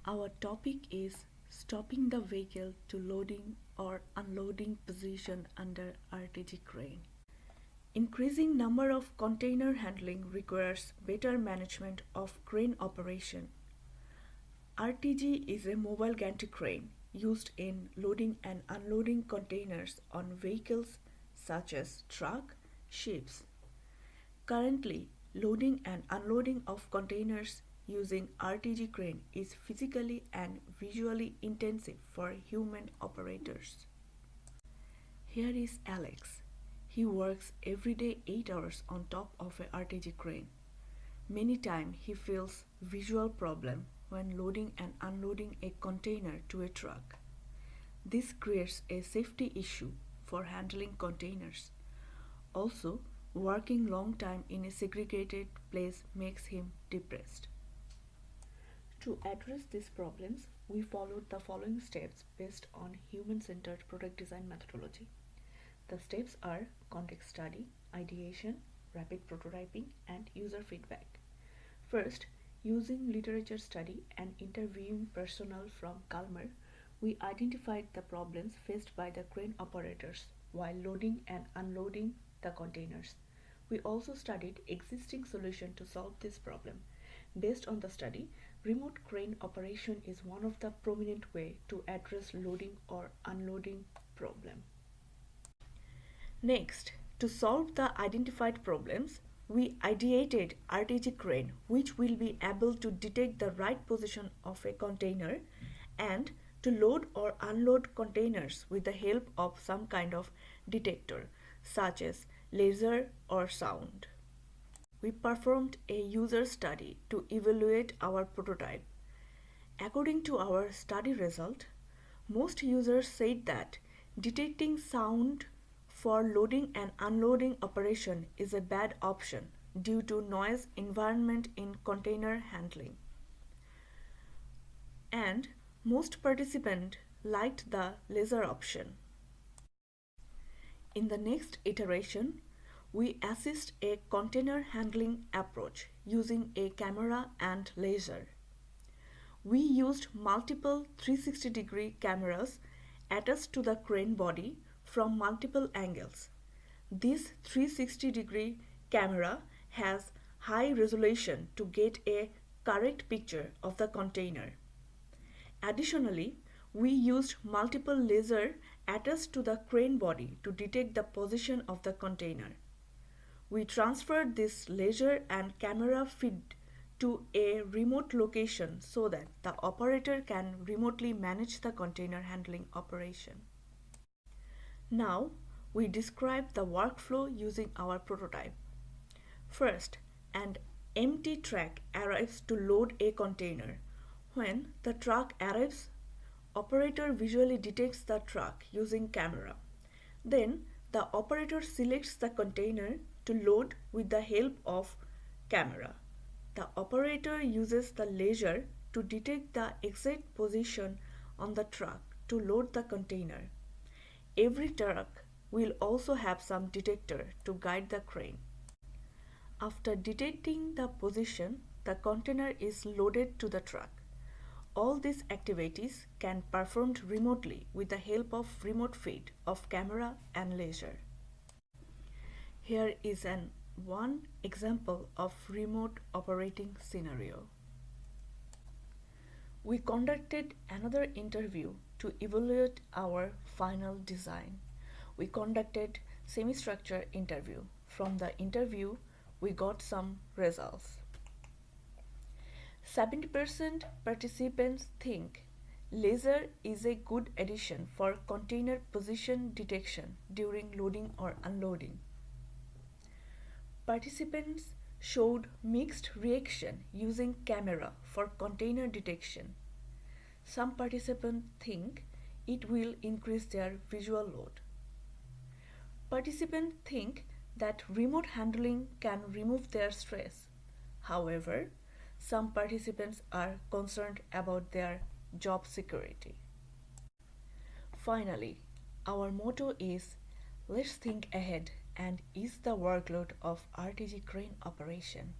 Our topic is stopping the vehicle to loading or unloading position under RTG crane. Increasing number of container handling requires better management of crane operation. RTG is a mobile gantry crane used in loading and unloading containers on vehicles such as truck, ships. Currently, loading and unloading of containers using RTG crane is physically and visually intensive for human operators. Here is Alex. He works every day 8 hours on top of a RTG crane. Many times he feels visual problem when loading and unloading a container to a truck. This creates a safety issue for handling containers. Also, working long time in a segregated place makes him depressed. To address these problems, we followed the following steps based on human-centered product design methodology. The steps are context study, ideation, rapid prototyping, and user feedback. First, using literature study and interviewing personnel from Kalmar, we identified the problems faced by the crane operators while loading and unloading the containers. We also studied existing solutions to solve this problem. Based on the study, remote crane operation is one of the prominent ways to address loading or unloading problem. Next, to solve the identified problems, we ideated RTG crane which will be able to detect the right position of a container and to load or unload containers with the help of some kind of detector such as laser or sound. We performed a user study to evaluate our prototype. According to our study result, most users said that detecting sound for loading and unloading operation is a bad option due to noise environment in container handling. And most participants liked the laser option. In the next iteration, we assist a container handling approach using a camera and laser. We used multiple 360-degree cameras attached to the crane body from multiple angles. This 360-degree camera has high resolution to get a correct picture of the container. Additionally, we used multiple lasers attached to the crane body to detect the position of the container. We transferred this laser and camera feed to a remote location so that the operator can remotely manage the container handling operation. Now, we describe the workflow using our prototype. First, an empty truck arrives to load a container. When the truck arrives, operator visually detects the truck using camera. Then, the operator selects the container to load with the help of camera. The operator uses the laser to detect the exact position on the truck to load the container. Every truck will also have some detector to guide the crane. After detecting the position, the container is loaded to the truck. All these activities can be performed remotely with the help of remote feed of camera and laser. Here is one example of remote operating scenario. We conducted another interview to evaluate our final design. We conducted semi-structure interview. From the interview, we got some results. 70% participants think laser is a good addition for container position detection during loading or unloading. Participants showed mixed reaction using camera for container detection. Some participants think it will increase their visual load. Participants think that remote handling can remove their stress. However, some participants are concerned about their job security. Finally, our motto is let's think ahead and ease the workload of RTG crane operation.